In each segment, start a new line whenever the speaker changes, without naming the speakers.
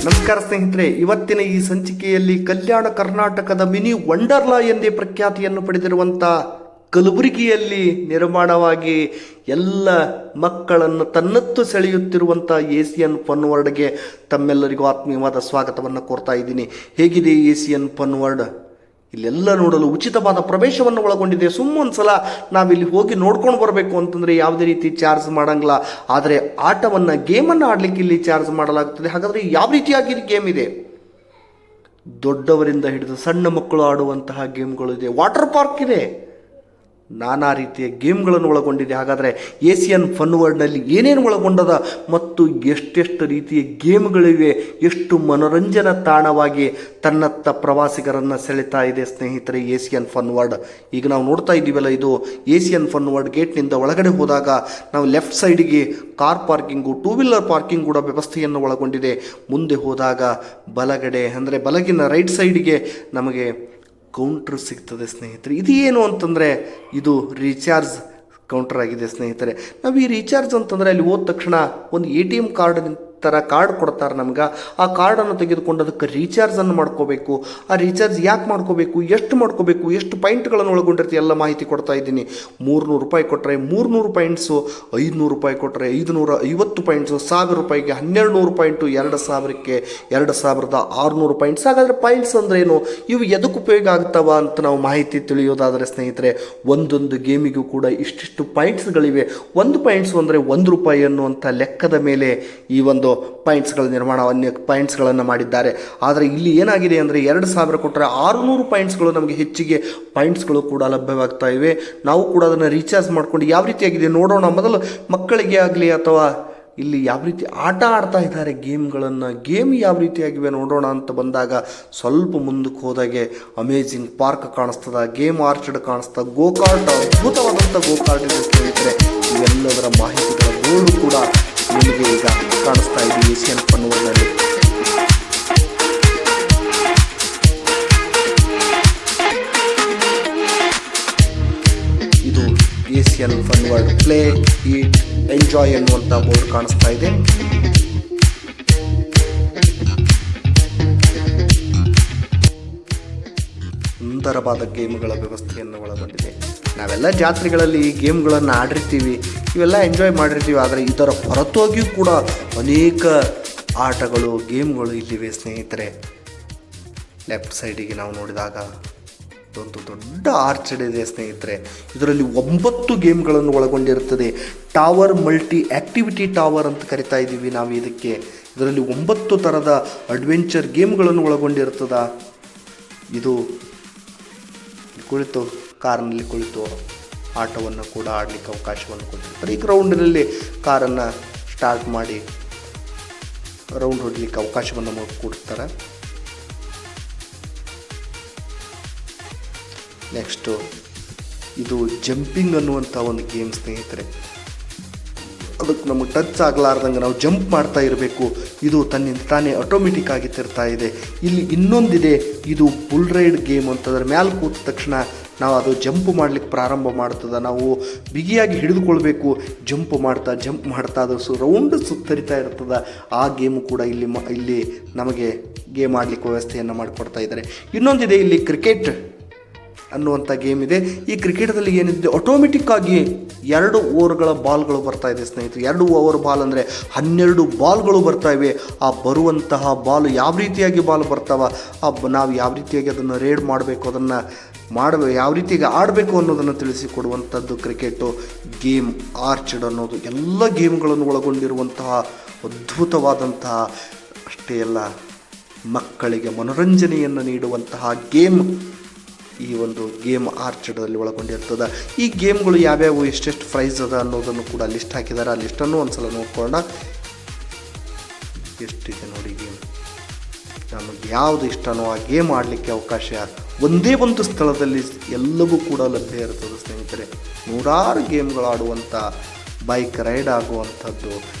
ನಮಸ್ಕಾರ ಸ್ನೇಹಿತರೆ, ಇವತ್ತಿನ ಈ ಸಂಚಿಕೆಯಲ್ಲಿ ಕಲ್ಯಾಣ ಕರ್ನಾಟಕದ ಮಿನಿ ವಂಡರ್ಲಾ ಎಂದೇ ಪ್ರಖ್ಯಾತಿಯನ್ನು ಪಡೆದಿರುವಂಥ ಕಲಬುರಗಿಯಲ್ಲಿ ನಿರ್ಮಾಣವಾಗಿ ಎಲ್ಲ ಮಕ್ಕಳನ್ನು ತನ್ನತ್ತು ಸೆಳೆಯುತ್ತಿರುವಂಥ ಏಸಿಯನ್ ಫನ್ ವರ್ಡ್ಗೆ ತಮ್ಮೆಲ್ಲರಿಗೂ ಆತ್ಮೀಯವಾದ ಸ್ವಾಗತವನ್ನು ಕೋರ್ತಾ ಇದ್ದೀನಿ. ಹೇಗಿದೆ ಏಸಿಯನ್ ಫನ್ ವರ್ಡ್? ಇಲ್ಲೆಲ್ಲ ನೋಡಲು ಉಚಿತವಾದ ಪ್ರವೇಶವನ್ನು ಒಳಗೊಂಡಿದೆ. ಸುಮ್ಮೊಂದ್ಸಲ ನಾವಿಲ್ಲಿ ಹೋಗಿ ನೋಡ್ಕೊಂಡು ಬರಬೇಕು ಅಂತಂದರೆ ಯಾವುದೇ ರೀತಿ ಚಾರ್ಜ್ ಮಾಡಂಗಿಲ್ಲ. ಆದರೆ ಆಟವನ್ನು ಗೇಮನ್ನು ಆಡಲಿಕ್ಕೆ ಇಲ್ಲಿ ಚಾರ್ಜ್ ಮಾಡಲಾಗ್ತದೆ. ಹಾಗಾದರೆ ಯಾವ ರೀತಿಯಾಗಿ ಗೇಮ್ ಇದೆ? ದೊಡ್ಡವರಿಂದ ಹಿಡಿದು ಸಣ್ಣ ಮಕ್ಕಳು ಆಡುವಂತಹ ಗೇಮ್ಗಳು ಇದೆ. ವಾಟರ್ ಪಾರ್ಕ್ ಇದೆ. ನಾನಾ ರೀತಿಯ ಗೇಮ್ಗಳನ್ನು ಒಳಗೊಂಡಿದೆ. ಹಾಗಾದರೆ ಏಸಿಯನ್ ಫನ್ ವರ್ಡ್ನಲ್ಲಿ ಏನೇನು ಒಳಗೊಂಡದ ಮತ್ತು ಎಷ್ಟೆಷ್ಟು ರೀತಿಯ ಗೇಮ್ಗಳಿವೆ, ಎಷ್ಟು ಮನೋರಂಜನಾ ತಾಣವಾಗಿ ತನ್ನತ್ತ ಪ್ರವಾಸಿಗರನ್ನು ಸೆಳೆತಾ ಇದೆ ಸ್ನೇಹಿತರೆ ಏಸಿಯನ್ ಫನ್ ವರ್ಡ್. ಈಗ ನಾವು ನೋಡ್ತಾ ಇದ್ದೀವಲ್ಲ, ಇದು ಏಸಿಯನ್ ಫನ್ ವರ್ಡ್ ಗೇಟ್ನಿಂದ ಒಳಗಡೆ ಹೋದಾಗ ನಾವು ಲೆಫ್ಟ್ ಸೈಡಿಗೆ car parking, two wheeler parking ಕೂಡ ವ್ಯವಸ್ಥೆಯನ್ನು ಒಳಗೊಂಡಿದೆ. ಮುಂದೆ ಹೋದಾಗ ಬಲಗಡೆ ಅಂದರೆ ಬಲಗಿನ ರೈಟ್ ಸೈಡಿಗೆ ನಮಗೆ ಕೌಂಟ್ರ್ ಸಿಗ್ತದೆ ಸ್ನೇಹಿತರೆ. ಇದು ಏನು ಅಂತಂದರೆ ಇದು ರೀಚಾರ್ಜ್ ಕೌಂಟರ್ ಆಗಿದೆ ಸ್ನೇಹಿತರೆ. ನಾವು ಈ ರೀಚಾರ್ಜ್ ಅಂತಂದರೆ ಅಲ್ಲಿ ಹೋದ ತಕ್ಷಣ ಒಂದು ATM ಕಾರ್ಡ್ ಥರ ಕಾರ್ಡ್ ಕೊಡ್ತಾರೆ ನಮ್ಗೆ. ಆ ಕಾರ್ಡನ್ನು ತೆಗೆದುಕೊಂಡು ಅದಕ್ಕೆ ರೀಚಾರ್ಜನ್ನು ಮಾಡ್ಕೋಬೇಕು. ಆ ರೀಚಾರ್ಜ್ ಯಾಕೆ ಮಾಡ್ಕೋಬೇಕು, ಎಷ್ಟು ಮಾಡ್ಕೋಬೇಕು, ಎಷ್ಟು ಪಾಯಿಂಟ್ಗಳನ್ನು ಒಳಗೊಂಡಿರ್ತೀವಿ ಎಲ್ಲ ಮಾಹಿತಿ ಕೊಡ್ತಾ ಇದ್ದೀನಿ. 300 ರೂಪಾಯಿ ಕೊಟ್ಟರೆ 300 ಪಾಯಿಂಟ್ಸು, 500 ರೂಪಾಯಿ ಕೊಟ್ಟರೆ 550 ಪಾಯಿಂಟ್ಸು, 1000 ರೂಪಾಯಿಗೆ 1200 ಪಾಯಿಂಟು, 2000ಕ್ಕೆ 2600 ಪಾಯಿಂಟ್ಸ್. ಹಾಗಾದರೆ ಪಾಯಿಂಟ್ಸ್ ಅಂದ್ರೇನು, ಇವು ಎದಕ್ಕೆ ಉಪಯೋಗ ಆಗ್ತಾವ ಅಂತ ನಾವು ಮಾಹಿತಿ ತಿಳಿಯೋದಾದರೆ ಸ್ನೇಹಿತರೆ, ಒಂದೊಂದು ಗೇಮಿಗೂ ಕೂಡ ಇಷ್ಟಿಷ್ಟು ಪಾಯಿಂಟ್ಸ್ಗಳಿವೆ. ಒಂದು ಪಾಯಿಂಟ್ಸು ಅಂದರೆ 1 ರೂಪಾಯಿ ಅನ್ನುವಂಥ ಲೆಕ್ಕದ ಮೇಲೆ ಈ ಒಂದು ಪಾಯಿಂಟ್ಸ್ಗಳ ಪಾಯಿಂಟ್ಸ್ಗಳನ್ನು ಮಾಡಿದ್ದಾರೆ. ಆದರೆ ಇಲ್ಲಿ ಏನಾಗಿದೆ ಅಂದರೆ 2000 ಕೊಟ್ಟರೆ 600 ಪಾಯಿಂಟ್ಸ್ಗಳು ನಮಗೆ ಹೆಚ್ಚಿಗೆ ಪಾಯಿಂಟ್ಸ್ಗಳು ಕೂಡ ಲಭ್ಯವಾಗ್ತಾ ಇವೆ. ನಾವು ಕೂಡ ಅದನ್ನು ರೀಚಾರ್ಜ್ ಮಾಡ್ಕೊಂಡು ಯಾವ ರೀತಿಯಾಗಿದೆ ನೋಡೋಣ. ಮೊದಲು ಮಕ್ಕಳಿಗೆ ಆಗಲಿ ಅಥವಾ ಇಲ್ಲಿ ಯಾವ ರೀತಿ ಆಟ ಆಡ್ತಾ ಇದ್ದಾರೆ ಗೇಮ್ ಯಾವ ರೀತಿಯಾಗಿವೆ ನೋಡೋಣ ಅಂತ ಬಂದಾಗ ಸ್ವಲ್ಪ ಮುಂದಕ್ಕೆ ಹೋದಾಗೆ ಅಮೇಜಿಂಗ್ ಪಾರ್ಕ್ ಕಾಣಿಸ್ತದ, ಗೇಮ್ ಆರ್ಚರ್ಡ್ ಕಾಣಿಸ್ತದ, ಗೋಕಾರ್ಟ್, ಅದ್ಭುತವಾದಂಥ ಗೋಕಾರ್ಟ್ ಇದೆ ಸ್ನೇಹಿತರೆ. ಇವೆಲ್ಲದರ ಮಾಹಿತಿಗಳ ಬೋರ್ಡು ಕೂಡ ನಿಮಗೆ ಈಗ ಕಾಣಿಸ್ತಾ ಇದೆ ಏಸಿಯನ್ ಫನ್ ವರ್ಡ್ನಲ್ಲಿ. ಇದು Asian fun world play eat enjoy ಎನ್ನುವಂಥ ಬೋರ್ಡ್ ಕಾಣಿಸ್ತಾ ಇದೆ. ಸುಂದರವಾದ ಗೇಮ್ಗಳ ವ್ಯವಸ್ಥೆಯನ್ನು ಒಳಗೊಂಡಿದೆ. ನಾವೆಲ್ಲ ಜಾತ್ರೆಗಳಲ್ಲಿ ಈ ಗೇಮ್ಗಳನ್ನು ಆಡಿರ್ತೀವಿ, ಇವೆಲ್ಲ ಎಂಜಾಯ್ ಮಾಡಿರ್ತೀವಿ. ಆದರೆ ಇದರ ಹೊರತಾಗಿಯೂ ಕೂಡ ಅನೇಕ ಆಟಗಳು, ಗೇಮ್ಗಳು ಇಲ್ಲಿವೆ ಸ್ನೇಹಿತರೆ. ಲೆಫ್ಟ್ ಸೈಡಿಗೆ ನಾವು ನೋಡಿದಾಗ ಒಂದು ದೊಡ್ಡ ಆರ್ಚರ್ಡ್ ಇದೆ ಸ್ನೇಹಿತರೆ. ಇದರಲ್ಲಿ 9 ಗೇಮ್ಗಳನ್ನು ಒಳಗೊಂಡಿರುತ್ತದೆ. ಟವರ್ ಮಲ್ಟಿ ಆ್ಯಕ್ಟಿವಿಟಿ ಟವರ್ ಅಂತ ಕರಿತಾ ಇದ್ದೀವಿ ನಾವು ಇದಕ್ಕೆ. ಇದರಲ್ಲಿ 9 ಥರದ ಅಡ್ವೆಂಚರ್ ಗೇಮ್ಗಳನ್ನು ಒಳಗೊಂಡಿರ್ತದ. ಇದು ಕುಳಿತು ಕಾರಿನಲ್ಲಿ ಕುಳಿತು ಆಟವನ್ನು ಕೂಡ ಆಡಲಿಕ್ಕೆ ಅವಕಾಶವನ್ನು ಕೊಟ್ಟಿರ್ತಾರೆ. ಈ ಗ್ರೌಂಡಿನಲ್ಲಿ ಕಾರನ್ನು ಸ್ಟಾರ್ಟ್ ಮಾಡಿ ರೌಂಡ್ ಹೊಡಲಿಕ್ಕೆ ಅವಕಾಶವನ್ನು ಕೊಡ್ತಾರೆ. ನೆಕ್ಸ್ಟು ಇದು ಜಂಪಿಂಗ್ ಅನ್ನುವಂಥ ಒಂದು ಗೇಮ್ ಸ್ನೇಹಿತರೆ. ಅದಕ್ಕೆ ನಮಗೆ ಟಚ್ ಆಗಲಾರ್ದಂಗೆ ನಾವು ಜಂಪ್ ಮಾಡ್ತಾ ಇರಬೇಕು. ಇದು ತನ್ನಿಂದ ತಾನೇ ಆಟೋಮೆಟಿಕ್ ಆಗಿ ತಿರ್ತಾ ಇದೆ. ಇಲ್ಲಿ ಇನ್ನೊಂದಿದೆ, ಇದು ಬುಲ್ ರೈಡ್ ಗೇಮ್ ಅಂತಂದ್ರೆ ಮ್ಯಾಲೆ ಕೂತ ತಕ್ಷಣ ನಾವು ಅದು ಜಂಪ್ ಮಾಡಲಿಕ್ಕೆ ಪ್ರಾರಂಭ ಮಾಡ್ತದೆ. ನಾವು ಬಿಗಿಯಾಗಿ ಹಿಡಿದುಕೊಳ್ಬೇಕು. ಜಂಪ್ ಮಾಡ್ತಾ ಅದು ರೌಂಡ್ ಸುತ್ತರಿತಾ ಇರ್ತದೆ. ಆ ಗೇಮು ಕೂಡ ಇಲ್ಲಿ ನಮಗೆ ಗೇಮ್ ಆಡಲಿಕ್ಕೆ ವ್ಯವಸ್ಥೆಯನ್ನು ಮಾಡಿಕೊಡ್ತಾ ಇದ್ದಾರೆ. ಇನ್ನೊಂದಿದೆ, ಇಲ್ಲಿ ಕ್ರಿಕೆಟ್ ಅನ್ನುವಂಥ ಗೇಮ್ ಇದೆ. ಈ ಕ್ರಿಕೆಟಲ್ಲಿ ಏನಿದೆ, ಆಟೋಮೆಟಿಕ್ ಆಗಿ 2 ಓವರ್ಗಳ ಬಾಲ್ಗಳು ಬರ್ತಾ ಇದೆ ಸ್ನೇಹಿತರೆ. 2 ಓವರ್ ಬಾಲ್ ಅಂದರೆ 12 ಬಾಲ್ಗಳು ಬರ್ತಾ ಇವೆ. ಆ ಬರುವಂತಹ ಬಾಲ್ ಯಾವ ರೀತಿಯಾಗಿ ಬಾಲ್ ಬರ್ತಾವ, ನಾವು ಯಾವ ರೀತಿಯಾಗಿ ಅದನ್ನು ರೇಡ್ ಮಾಡಬೇಕು, ಅದನ್ನು ಯಾವ ರೀತಿಯಾಗಿ ಆಡಬೇಕು ಅನ್ನೋದನ್ನು ತಿಳಿಸಿಕೊಡುವಂಥದ್ದು ಕ್ರಿಕೆಟು. ಗೇಮ್ ಆರ್ಚರ್ಡ್ ಅನ್ನೋದು ಎಲ್ಲ ಗೇಮ್ಗಳನ್ನು ಒಳಗೊಂಡಿರುವಂತಹ ಅದ್ಭುತವಾದಂತಹ, ಅಷ್ಟೇ ಅಲ್ಲ ಮಕ್ಕಳಿಗೆ ಮನೋರಂಜನೆಯನ್ನು ನೀಡುವಂತಹ ಗೇಮ್ ಈ ಒಂದು ಗೇಮ್ ಆರ್ಚರ್ಡಲ್ಲಿ ಒಳಗೊಂಡಿರ್ತದೆ. ಈ ಗೇಮ್ಗಳು ಯಾವ್ಯಾವು, ಎಷ್ಟೆಷ್ಟು ಪ್ರೈಸ್ ಅದ ಅನ್ನೋದನ್ನು ಕೂಡ ಲಿಸ್ಟ್ ಹಾಕಿದ್ದಾರೆ. ಆ ಲಿಸ್ಟನ್ನು ಒಂದ್ಸಲ ನೋಡ್ಕೊಳ್ಳೋಣ. ಎಷ್ಟಿದೆ ನೋಡಿ ಗೇಮ್. ನಮಗೆ ಯಾವುದು ಇಷ್ಟನೋ ಆ ಗೇಮ್ ಆಡಲಿಕ್ಕೆ ಅವಕಾಶ ಒಂದೇ ಒಂದು ಸ್ಥಳದಲ್ಲಿ ಎಲ್ಲವೂ ಕೂಡ ಲಭ್ಯ ಇರ್ತದೆ ಸ್ನೇಹಿತರೆ. ನೂರಾರು ಗೇಮ್ಗಳಾಡುವಂಥ, ಬೈಕ್ ರೈಡ್ ಆಗುವಂಥದ್ದು,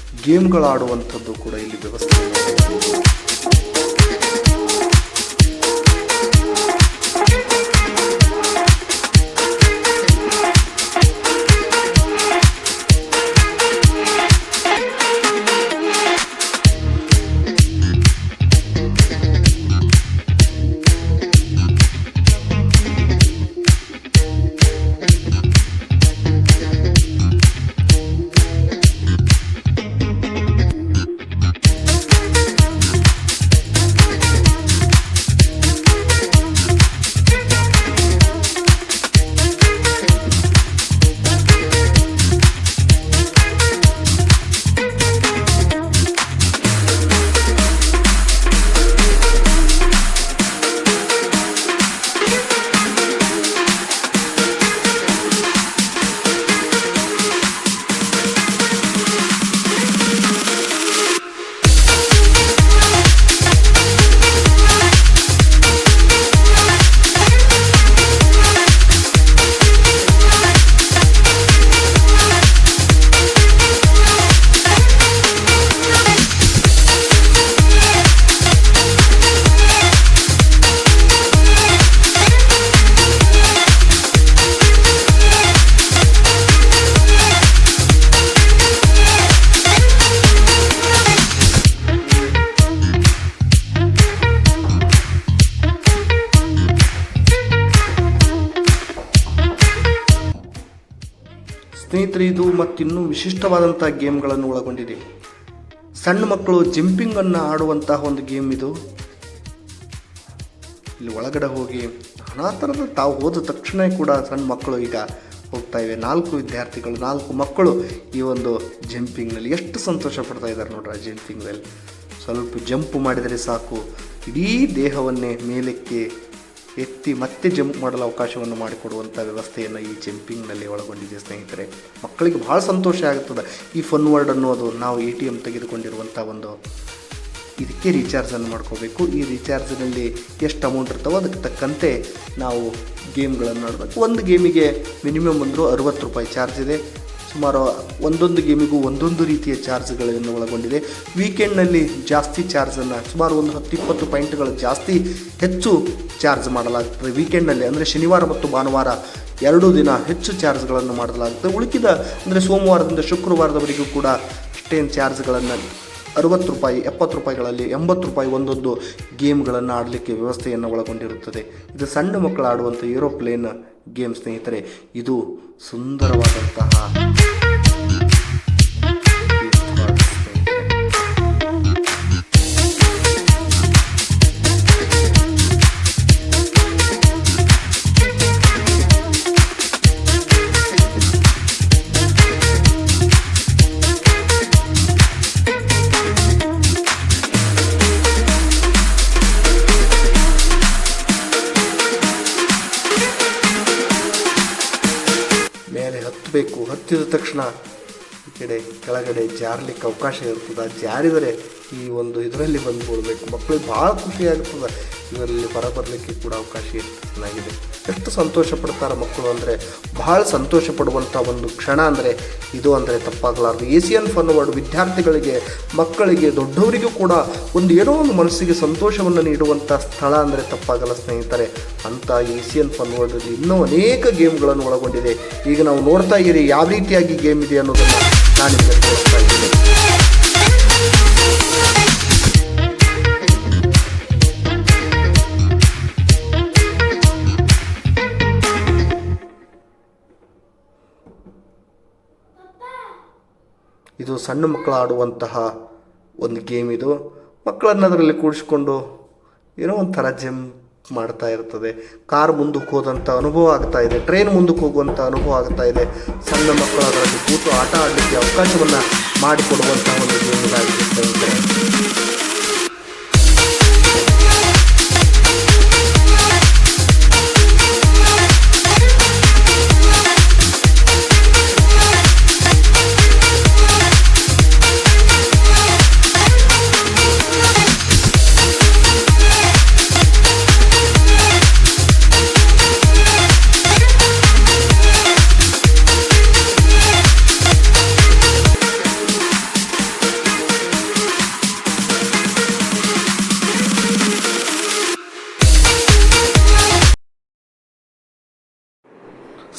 ಗೇಮ್ಗಳಾಡುವಂಥದ್ದು ಕೂಡ ಇಲ್ಲಿ ವ್ಯವಸ್ಥೆ ಇದೆ. ಸ್ನೇಹಿತರೆ, ಇದು ಮತ್ತಿನ್ನೂ ವಿಶಿಷ್ಟವಾದಂಥ ಗೇಮ್ಗಳನ್ನು ಒಳಗೊಂಡಿದೆ. ಸಣ್ಣ ಮಕ್ಕಳು ಜಂಪಿಂಗನ್ನು ಆಡುವಂತಹ ಒಂದು ಗೇಮ್ ಇದು. ಇಲ್ಲಿ ಒಳಗಡೆ ಹೋಗಿ ನಾನಾ ಥರದ ತಾವು ಹೋದ ತಕ್ಷಣ ಕೂಡ ಸಣ್ಣ ಮಕ್ಕಳು ಈಗ ಹೋಗ್ತಾ ಇವೆ. 4 ವಿದ್ಯಾರ್ಥಿಗಳು, 4 ಮಕ್ಕಳು ಈ ಒಂದು ಜಂಪಿಂಗ್ನಲ್ಲಿ ಎಷ್ಟು ಸಂತೋಷ ಪಡ್ತಾ ಇದ್ದಾರೆ ನೋಡ್ರಿ. ಆ ಜಂಪಿಂಗ್ನಲ್ಲಿ ಸ್ವಲ್ಪ ಜಂಪ್ ಮಾಡಿದರೆ ಸಾಕು, ಇಡೀ ದೇಹವನ್ನೇ ಮೇಲಕ್ಕೆ ಎತ್ತಿ ಮತ್ತೆ ಜಂಪ್ ಮಾಡಲು ಅವಕಾಶವನ್ನು ಮಾಡಿಕೊಡುವಂಥ ವ್ಯವಸ್ಥೆಯನ್ನು ಈ ಜಂಪಿಂಗ್ನಲ್ಲಿ ಒಳಗೊಂಡಿದೆ ಸ್ನೇಹಿತರೆ. ಮಕ್ಕಳಿಗೆ ಭಾಳ ಸಂತೋಷ ಆಗುತ್ತದೆ. ಈ ಫನ್ ವರ್ಡ್ ಅನ್ನೋದು ನಾವು ATM ತೆಗೆದುಕೊಂಡಿರುವಂಥ ಒಂದು ಇದಕ್ಕೆ ರೀಚಾರ್ಜನ್ನು ಮಾಡ್ಕೋಬೇಕು. ಈ ರೀಚಾರ್ಜ್ನಲ್ಲಿ ಎಷ್ಟು ಅಮೌಂಟ್ ಇರ್ತಾವೋ ಅದಕ್ಕೆ ತಕ್ಕಂತೆ ನಾವು ಗೇಮ್ಗಳನ್ನು ಆಡಬೇಕು. ಒಂದು ಗೇಮಿಗೆ ಮಿನಿಮಮ್ ಅಂದರೂ 60 ರೂಪಾಯಿ ಚಾರ್ಜ್ ಇದೆ. ಸುಮಾರು ಒಂದೊಂದು ಗೇಮಿಗೂ ಒಂದೊಂದು ರೀತಿಯ ಚಾರ್ಜ್ಗಳನ್ನು ಒಳಗೊಂಡಿದೆ. ವೀಕೆಂಡ್ನಲ್ಲಿ ಜಾಸ್ತಿ ಚಾರ್ಜನ್ನು ಸುಮಾರು ಒಂದು 10-20 ಪಾಯಿಂಟ್ಗಳು ಜಾಸ್ತಿ ಹೆಚ್ಚು ಚಾರ್ಜ್ ಮಾಡಲಾಗ್ತದೆ. ವೀಕೆಂಡ್ನಲ್ಲಿ ಅಂದರೆ ಶನಿವಾರ ಮತ್ತು ಭಾನುವಾರ 2 ದಿನ ಹೆಚ್ಚು ಚಾರ್ಜ್ಗಳನ್ನು ಮಾಡಲಾಗ್ತದೆ. ಉಳಿದ ಅಂದರೆ ಸೋಮವಾರದಿಂದ ಶುಕ್ರವಾರದವರೆಗೂ ಕೂಡ ಅಷ್ಟೇನು ಚಾರ್ಜ್ಗಳನ್ನು 60 ರೂಪಾಯಿ 70 ರೂಪಾಯಿಗಳಲ್ಲಿ 80 ರೂಪಾಯಿ ಒಂದೊಂದು ಗೇಮ್ಗಳನ್ನು ಆಡಲಿಕ್ಕೆ ವ್ಯವಸ್ಥೆಯನ್ನು ಒಳಗೊಂಡಿರುತ್ತದೆ. ಇದು ಸಣ್ಣ ಮಕ್ಕಳು ಆಡುವಂಥ ಏರೋಪ್ಲೇನ್ ಗೇಮ್ ಸ್ನೇಹಿತರೆ. ಇದು ಸುಂದರವಾದಂತಹ ಹತ್ತಬೇಕು. ಹತ್ತಿದ ತಕ್ಷಣ ಈ ಕಡೆ ಕೆಳಗಡೆ ಜಾರಲಿಕ್ಕೆ ಅವಕಾಶ ಇರ್ತದೆ. ಜಾರಿದರೆ ಈ ಒಂದು ಇದರಲ್ಲಿ ಬಂದುಬಿಡ್ಬೇಕು. ಮಕ್ಕಳಿಗೆ ಭಾಳ ಖುಷಿಯಾಗ್ತದೆ. ಇದರಲ್ಲಿ ಹೊರಬರಲಿಕ್ಕೆ ಕೂಡ ಅವಕಾಶ ಎಷ್ಟು ಚೆನ್ನಾಗಿದೆ. ಎಷ್ಟು ಸಂತೋಷ ಪಡ್ತಾರೆ ಮಕ್ಕಳು ಅಂದರೆ ಭಾಳ ಸಂತೋಷ ಪಡುವಂಥ ಒಂದು ಕ್ಷಣ ಅಂದರೆ ಇದು ಅಂದರೆ ತಪ್ಪಾಗಲಾರದು. ಏಸಿಯನ್ ಫನ್ ವರ್ಡ್ ವಿದ್ಯಾರ್ಥಿಗಳಿಗೆ, ಮಕ್ಕಳಿಗೆ, ದೊಡ್ಡವರಿಗೂ ಕೂಡ ಒಂದು ಏನೋ ಒಂದು ಮನಸ್ಸಿಗೆ ಸಂತೋಷವನ್ನು ನೀಡುವಂಥ ಸ್ಥಳ ಅಂದರೆ ತಪ್ಪಾಗಲ್ಲ ಸ್ನೇಹಿತರೆ. ಅಂಥ ಏಸಿಯನ್ ಫನ್ ವರ್ಡಲ್ಲಿ ಇನ್ನೂ ಅನೇಕ ಗೇಮ್ಗಳನ್ನು ಒಳಗೊಂಡಿದೆ. ಈಗ ನಾವು ನೋಡ್ತಾ ಇದ್ದೀರಿ ಯಾವ ರೀತಿಯಾಗಿ ಗೇಮ್ ಇದೆ ಅನ್ನೋದನ್ನು ನಾನು ನಿಮಗೆ ತೋರಿಸ್ತಾ ಇದ್ದೀನಿ. ಇದು ಸಣ್ಣ ಮಕ್ಕಳು ಆಡುವಂತಹ ಒಂದು ಗೇಮ್. ಇದು ಮಕ್ಕಳನ್ನು ಅದರಲ್ಲಿ ಕೂಡಿಸ್ಕೊಂಡು ಏನೋ ಒಂಥರ ಜಂಪ್ ಮಾಡ್ತಾ ಇರ್ತದೆ. ಕಾರ್ ಮುಂದಕ್ಕೆ ಹೋದಂಥ ಅನುಭವ ಆಗ್ತಾ ಇದೆ. ಟ್ರೈನ್ ಮುಂದಕ್ಕೆ ಹೋಗುವಂಥ ಅನುಭವ ಆಗ್ತಾ ಇದೆ. ಸಣ್ಣ ಮಕ್ಕಳು ಅದರಲ್ಲಿ ಕೂತು ಆಟ ಆಡಲಿಕ್ಕೆ ಅವಕಾಶವನ್ನು ಮಾಡಿಕೊಡುವಂಥ ಒಂದು ಗೇಮ್ ಇದಾಗಿದೆ ಸ್ನೇಹಿತರೆ.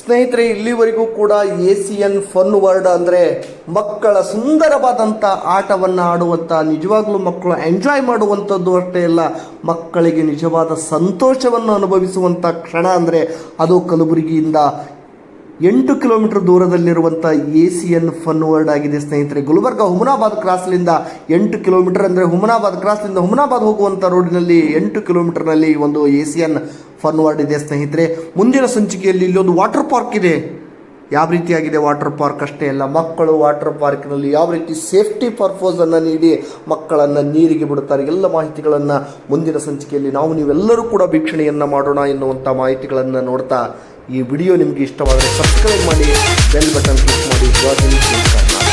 ಸ್ನೇಹಿತರೆ, ಇಲ್ಲಿವರೆಗೂ ಕೂಡ ಏಸಿಯನ್ ಫನ್ ವರ್ಡ್ ಅಂದರೆ ಮಕ್ಕಳ ಸುಂದರವಾದಂಥ ಆಟವನ್ನು ಆಡುವಂಥ, ನಿಜವಾಗ್ಲೂ ಮಕ್ಕಳು ಎಂಜಾಯ್ ಮಾಡುವಂಥದ್ದು ಅಷ್ಟೇ ಅಲ್ಲ, ಮಕ್ಕಳಿಗೆ ನಿಜವಾದ ಸಂತೋಷವನ್ನು ಅನುಭವಿಸುವಂಥ ಕ್ಷಣ ಅಂದರೆ ಅದು ಕಲಬುರಗಿಯಿಂದ 8 ಕಿಲೋಮೀಟರ್ ದೂರದಲ್ಲಿರುವಂಥ ಏಸಿಯನ್ ಫನ್ ವರ್ಡ್ ಆಗಿದೆ ಸ್ನೇಹಿತರೆ. ಗುಲ್ಬರ್ಗ ಹುಮನಾಬಾದ್ ಕ್ರಾಸ್ಲಿಂದ 8 ಕಿಲೋಮೀಟರ್ ಅಂದರೆ ಹುಮನಾಬಾದ್ ಕ್ರಾಸ್ಲಿಂದ ಹುಮನಾಬಾದ್ ಹೋಗುವಂಥ ರೋಡಿನಲ್ಲಿ 8 ಕಿಲೋಮೀಟರ್ನಲ್ಲಿ ಒಂದು ಏಸಿಯನ್ ಫನ್ ವರ್ಡ್ ಇದೆ ಸ್ನೇಹಿತರೆ. ಮುಂದಿನ ಸಂಚಿಕೆಯಲ್ಲಿ ಇಲ್ಲೊಂದು ವಾಟರ್ ಪಾರ್ಕ್ ಇದೆ. ಯಾವ ರೀತಿಯಾಗಿದೆ ವಾಟರ್ ಪಾರ್ಕ್ ಅಷ್ಟೇ ಅಲ್ಲ, ಮಕ್ಕಳು ವಾಟರ್ ಪಾರ್ಕ್ನಲ್ಲಿ ಯಾವ ರೀತಿ ಸೇಫ್ಟಿ ಪರ್ಪೋಸನ್ನು ನೀಡಿ ಮಕ್ಕಳನ್ನು ನೀರಿಗೆ ಬಿಡುತ್ತಾರೆ, ಎಲ್ಲ ಮಾಹಿತಿಗಳನ್ನು ಮುಂದಿನ ಸಂಚಿಕೆಯಲ್ಲಿ ನೀವೆಲ್ಲರೂ ಕೂಡ ವೀಕ್ಷಣೆಯನ್ನು ಮಾಡೋಣ ಎನ್ನುವಂಥ ಮಾಹಿತಿಗಳನ್ನು ನೋಡ್ತಾ ಈ ವಿಡಿಯೋ ನಿಮಗೆ ಇಷ್ಟವಾದರೆ ಸಬ್ಸ್ಕ್ರೈಬ್ ಮಾಡಿ, ಬೆಲ್ ಬಟನ್ ಕ್ಲಿಕ್ ಮಾಡಿ.